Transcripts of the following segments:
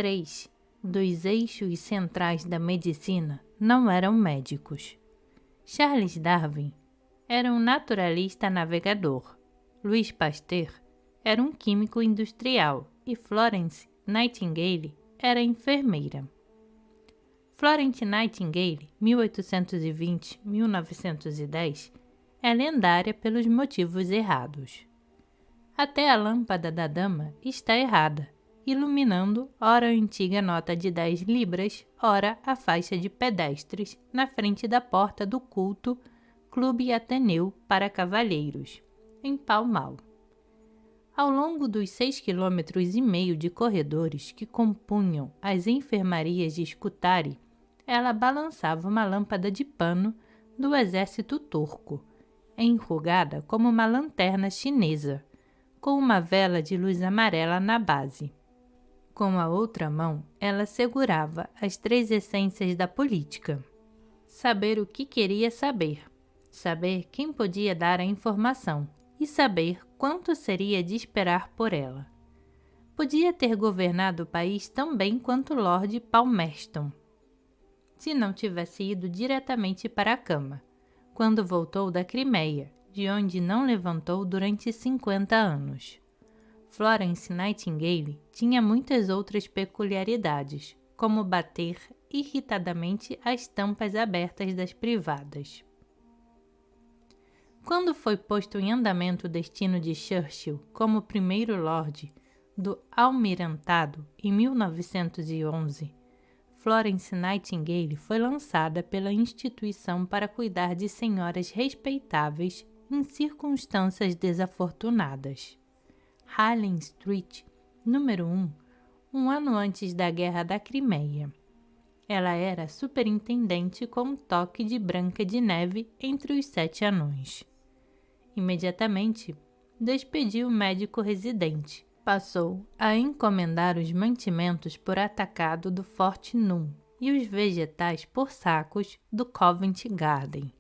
3 dos eixos centrais da medicina não eram médicos. Charles Darwin era um naturalista navegador. Louis Pasteur era um químico industrial e Florence Nightingale era enfermeira. Florence Nightingale, 1820-1910, é lendária pelos motivos errados. Até a lâmpada da dama está errada, iluminando ora a antiga nota de 10 libras, ora a faixa de pedestres na frente da porta do culto Clube Ateneu para Cavalheiros, em Pall Mall. Ao longo dos 6,5 km de corredores que compunham as enfermarias de Scutari, ela balançava uma lâmpada de pano do exército turco, enrugada como uma lanterna chinesa, com uma vela de luz amarela na base. Com a outra mão, ela segurava as 3 essências da política. Saber o que queria saber, saber quem podia dar a informação e saber quanto seria de esperar por ela. Podia ter governado o país tão bem quanto Lord Palmerston, se não tivesse ido diretamente para a cama, quando voltou da Crimeia, de onde não levantou durante 50 anos. Florence Nightingale tinha muitas outras peculiaridades, como bater irritadamente as tampas abertas das privadas. Quando foi posto em andamento o destino de Churchill como primeiro Lord do Almirantado em 1911, Florence Nightingale foi lançada pela instituição para cuidar de senhoras respeitáveis em circunstâncias desafortunadas. Harley Street, número 1, um ano antes da Guerra da Crimeia. Ela era superintendente com um toque de Branca de Neve entre os 7 anões. Imediatamente, despediu o médico residente. Passou a encomendar os mantimentos por atacado do Fort Nunn e os vegetais por sacos do Covent Garden.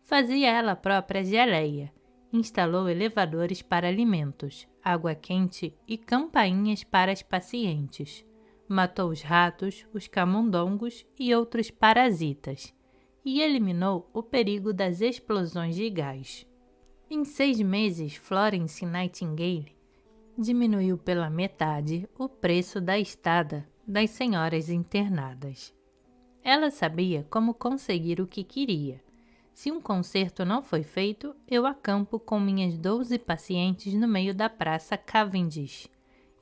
Fazia ela própria geleia, instalou elevadores para alimentos, água quente e campainhas para as pacientes. Matou os ratos, os camundongos e outros parasitas, e eliminou o perigo das explosões de gás. Em 6 meses, Florence Nightingale diminuiu pela metade o preço da estada das senhoras internadas. Ela sabia como conseguir o que queria. Se um concerto não foi feito, eu acampo com minhas 12 pacientes no meio da praça Cavendish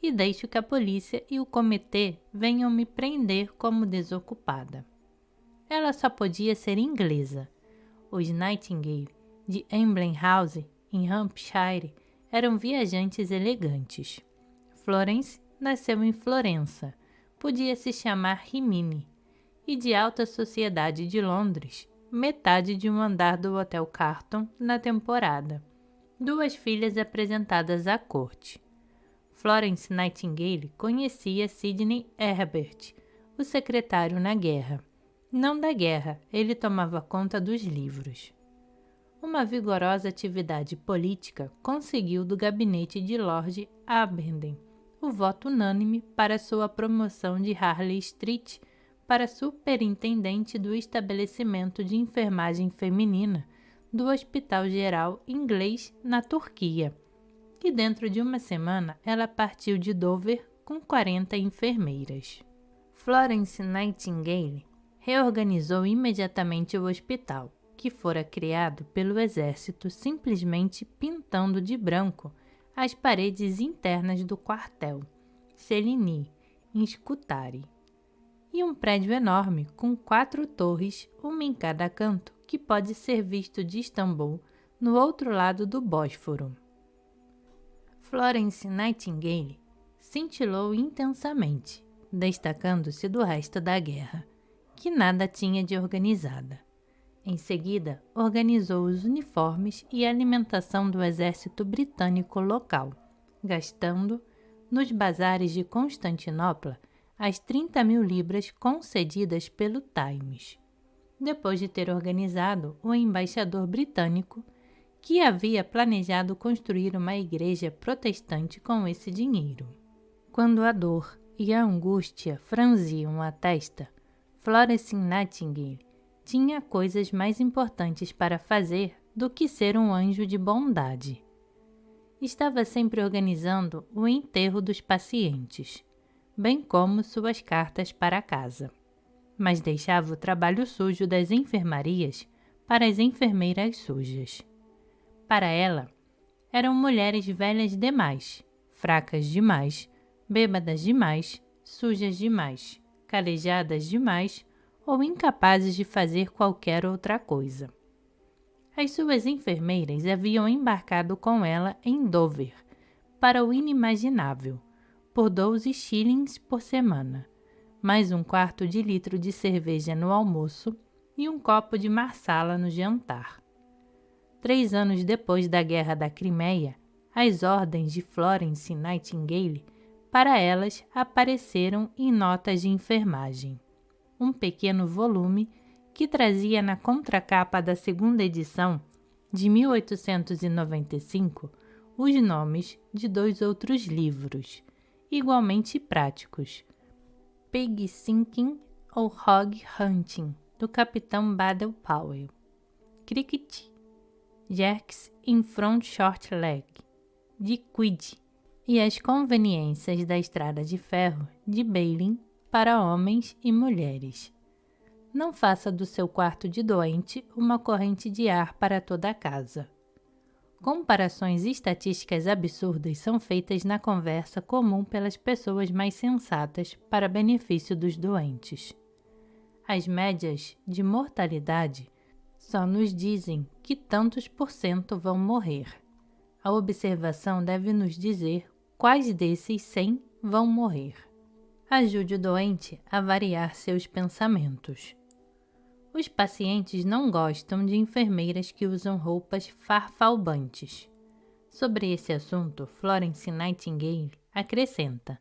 e deixo que a polícia e o comitê venham me prender como desocupada. Ela só podia ser inglesa. Os Nightingale de Emblem House, em Hampshire, eram viajantes elegantes. Florence nasceu em Florença, podia se chamar Rimini, e de alta sociedade de Londres, metade de um andar do Hotel Carlton na temporada. 2 filhas apresentadas à corte. Florence Nightingale conhecia Sidney Herbert, o secretário na guerra. Não da guerra, ele tomava conta dos livros. Uma vigorosa atividade política conseguiu do gabinete de Lord Aberdeen o voto unânime para sua promoção de Harley Street para superintendente do estabelecimento de enfermagem feminina do Hospital Geral Inglês na Turquia, e dentro de uma semana ela partiu de Dover com 40 enfermeiras. Florence Nightingale reorganizou imediatamente o hospital, que fora criado pelo exército simplesmente pintando de branco as paredes internas do quartel, Seligny, em Scutari, e um prédio enorme com 4 torres, uma em cada canto, que pode ser visto de Istambul, no outro lado do Bósforo. Florence Nightingale cintilou intensamente, destacando-se do resto da guerra, que nada tinha de organizada. Em seguida, organizou os uniformes e a alimentação do exército britânico local, gastando, nos bazares de Constantinopla, as 30.000 libras concedidas pelo Times, depois de ter organizado o embaixador britânico, que havia planejado construir uma igreja protestante com esse dinheiro. Quando a dor e a angústia franziam a testa, Florence Nightingale tinha coisas mais importantes para fazer do que ser um anjo de bondade. Estava sempre organizando o enterro dos pacientes, bem como suas cartas para casa, mas deixava o trabalho sujo das enfermarias para as enfermeiras sujas. Para ela, eram mulheres velhas demais, fracas demais, bêbadas demais, sujas demais, calejadas demais ou incapazes de fazer qualquer outra coisa. As suas enfermeiras haviam embarcado com ela em Dover, para o inimaginável, por 12 shillings por semana, mais um quarto de litro de cerveja no almoço e um copo de marsala no jantar. 3 anos depois da Guerra da Crimeia, as ordens de Florence Nightingale para elas apareceram em notas de enfermagem, um pequeno volume que trazia na contracapa da segunda edição, de 1895, os nomes de 2 outros livros, igualmente práticos, Pig Sinking ou Hog Hunting, do capitão Baden-Powell, Cricket, Jerks in Front Short Leg, de Quid, e As Conveniências da Estrada de Ferro, de Bailyn, para homens e mulheres. Não faça do seu quarto de doente uma corrente de ar para toda a casa. Comparações estatísticas absurdas são feitas na conversa comum pelas pessoas mais sensatas para benefício dos doentes. As médias de mortalidade só nos dizem que tantos por cento vão morrer. A observação deve nos dizer quais desses 100 vão morrer. Ajude o doente a variar seus pensamentos. Os pacientes não gostam de enfermeiras que usam roupas farfalbantes. Sobre esse assunto, Florence Nightingale acrescenta: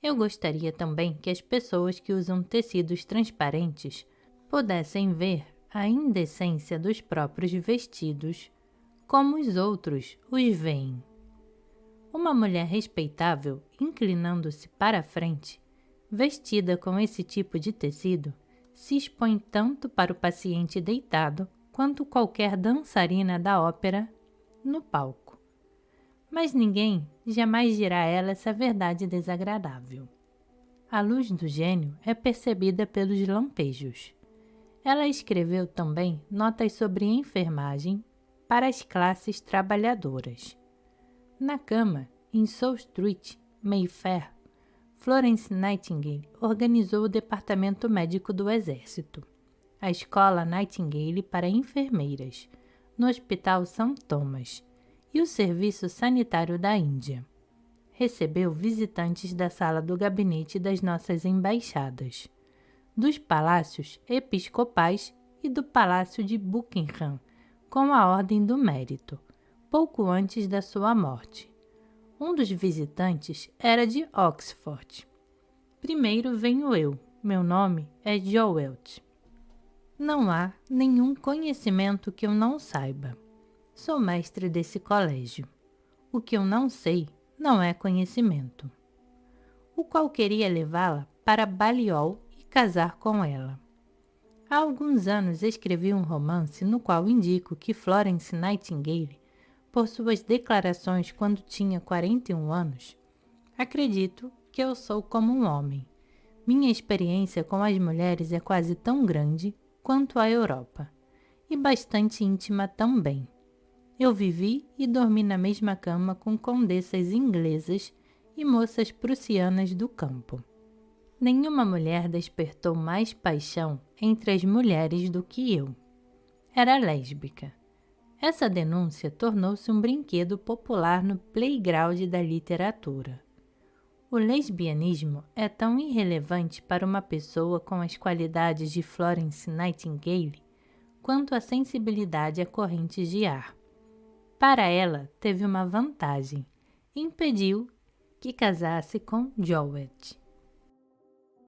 eu gostaria também que as pessoas que usam tecidos transparentes pudessem ver a indecência dos próprios vestidos, como os outros os veem. Uma mulher respeitável, inclinando-se para a frente, vestida com esse tipo de tecido, se expõe tanto para o paciente deitado quanto qualquer dançarina da ópera no palco. Mas ninguém jamais dirá a ela essa verdade desagradável. A luz do gênio é percebida pelos lampejos. Ela escreveu também notas sobre enfermagem para as classes trabalhadoras. Na cama, em South Street, Mayfair, Florence Nightingale organizou o Departamento Médico do Exército, a Escola Nightingale para Enfermeiras, no Hospital St. Thomas, e o Serviço Sanitário da Índia. Recebeu visitantes da sala do gabinete das nossas embaixadas, dos palácios episcopais e do Palácio de Buckingham, com a Ordem do Mérito, pouco antes da sua morte. Um dos visitantes era de Oxford. Primeiro venho eu. Meu nome é Jowett. Não há nenhum conhecimento que eu não saiba. Sou mestre desse colégio. O que eu não sei não é conhecimento. O qual queria levá-la para Balliol e casar com ela. Há alguns anos escrevi um romance no qual indico que Florence Nightingale, por suas declarações quando tinha 41 anos, acredito que eu sou como um homem. Minha experiência com as mulheres é quase tão grande quanto a Europa, e bastante íntima também. Eu vivi e dormi na mesma cama com condessas inglesas e moças prussianas do campo. Nenhuma mulher despertou mais paixão entre as mulheres do que eu. Era lésbica. Essa denúncia tornou-se um brinquedo popular no playground da literatura. O lesbianismo é tão irrelevante para uma pessoa com as qualidades de Florence Nightingale quanto a sensibilidade a correntes de ar. Para ela, teve uma vantagem: impediu que casasse com Jowett.